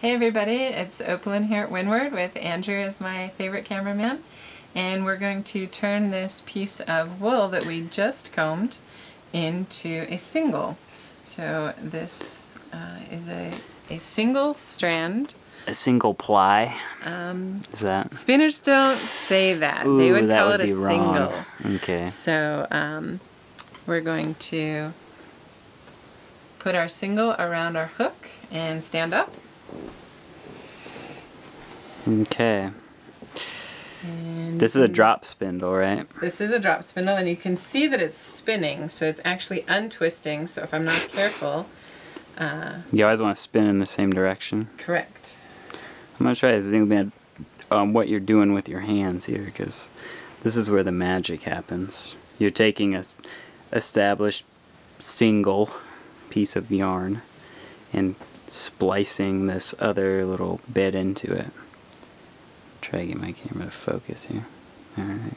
Hey everybody, it's Opalyn here at Windward with Andrew as my favorite cameraman, and we're going to turn this piece of wool that we just combed into a single. So this is a single strand. A single ply? Is that? Spinners don't say that. Ooh, they would that call would it a be single. wrong. Okay. So we're going to put our single around our hook and stand up. Okay. And this is a drop spindle, right? This is a drop spindle, and you can see that it's spinning, so it's actually untwisting, so if I'm not careful... you always want to spin in the same direction. Correct. I'm going to try to zoom in on what you're doing with your hands here, because this is where the magic happens. You're taking a established single piece of yarn and splicing this other little bit into it. Try to get my camera to focus here. Alright.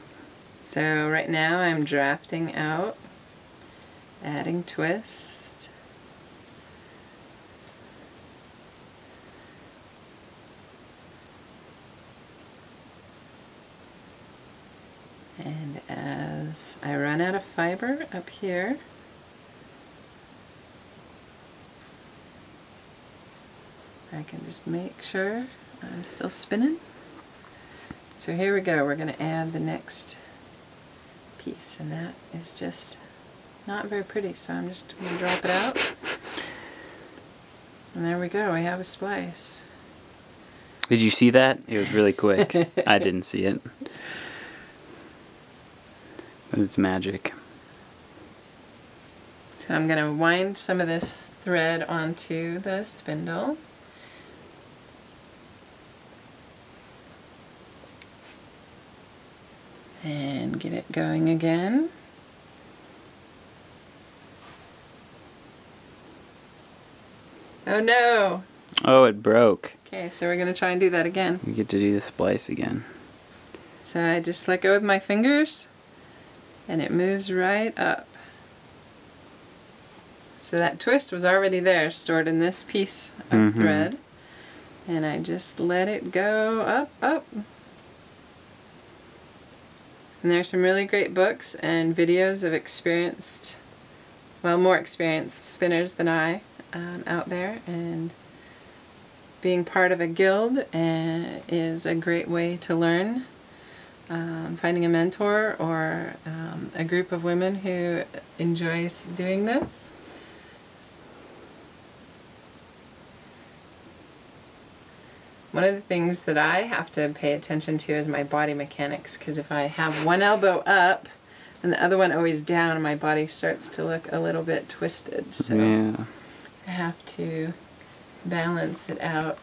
So right now I'm drafting out, adding twist. And as I run out of fiber up here, I can just make sure I'm still spinning. So here we go, we're going to add the next piece, and that is just not very pretty, so I'm just going to drop it out. And there we go, we have a splice. Did you see that? It was really quick. I didn't see it. But it's magic. So I'm going to wind some of this thread onto the spindle. And get it going again. Oh no! Oh, it broke. Okay, so we're going to try and do that again. You get to do the splice again. So I just let go with my fingers, and it moves right up. So that twist was already there, stored in this piece of thread. And I just let it go up, up. And there's some really great books and videos of experienced, well, more experienced spinners than I out there, and being part of a guild is a great way to learn. Finding a mentor or a group of women who enjoys doing this. One of the things that I have to pay attention to is my body mechanics, because if I have one elbow up and the other one always down, my body starts to look a little bit twisted. So yeah. I have to balance it out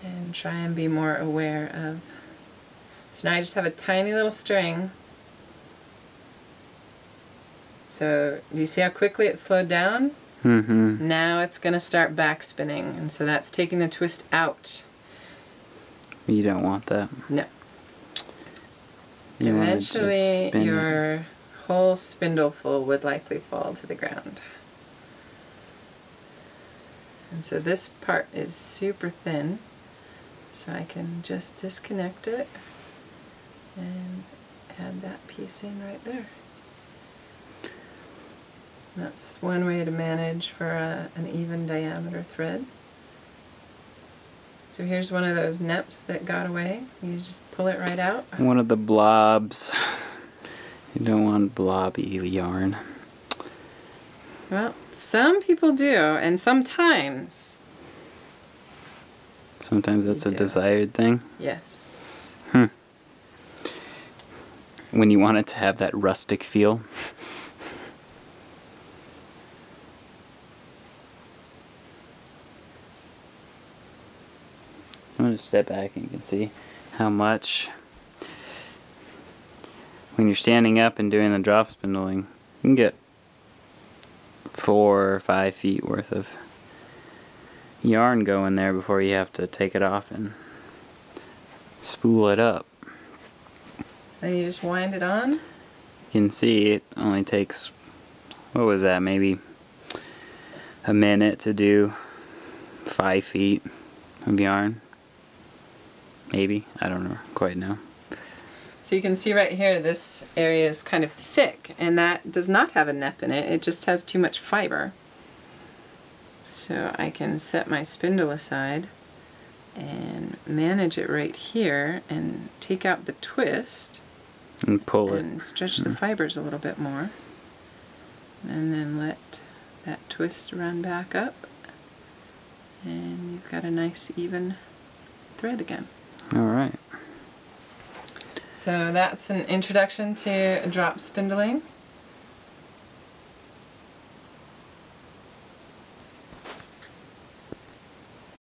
and try and be more aware of. So now I just have a tiny little string. So do you see how quickly it slowed down? Now it's going to start back spinning, and so that's taking the twist out. You don't want that. No. You Eventually want to your whole spindleful would likely fall to the ground. And so this part is super thin, so I can just disconnect it and add that piece in right there. That's one way to manage for an even diameter thread. So here's one of those neps that got away. You just pull it right out. One of the blobs. You don't want blobby yarn. Well, some people do, and sometimes. Sometimes that's a desired thing? Yes. When you want it to have that rustic feel. I'm going to step back and you can see how much, when you're standing up and doing the drop spindling, you can get 4 or 5 feet worth of yarn going there before you have to take it off and spool it up. So you just wind it on? You can see it only takes, what was that, maybe a minute to do 5 feet of yarn. Maybe, I don't know, quite know. So you can see right here this area is kind of thick, and that does not have a nep in it, it just has too much fiber. So I can set my spindle aside and manage it right here and take out the twist And pull it. and stretch the fibers a little bit more, and then let that twist run back up, and you've got a nice even thread again. Alright. So that's an introduction to drop spindling.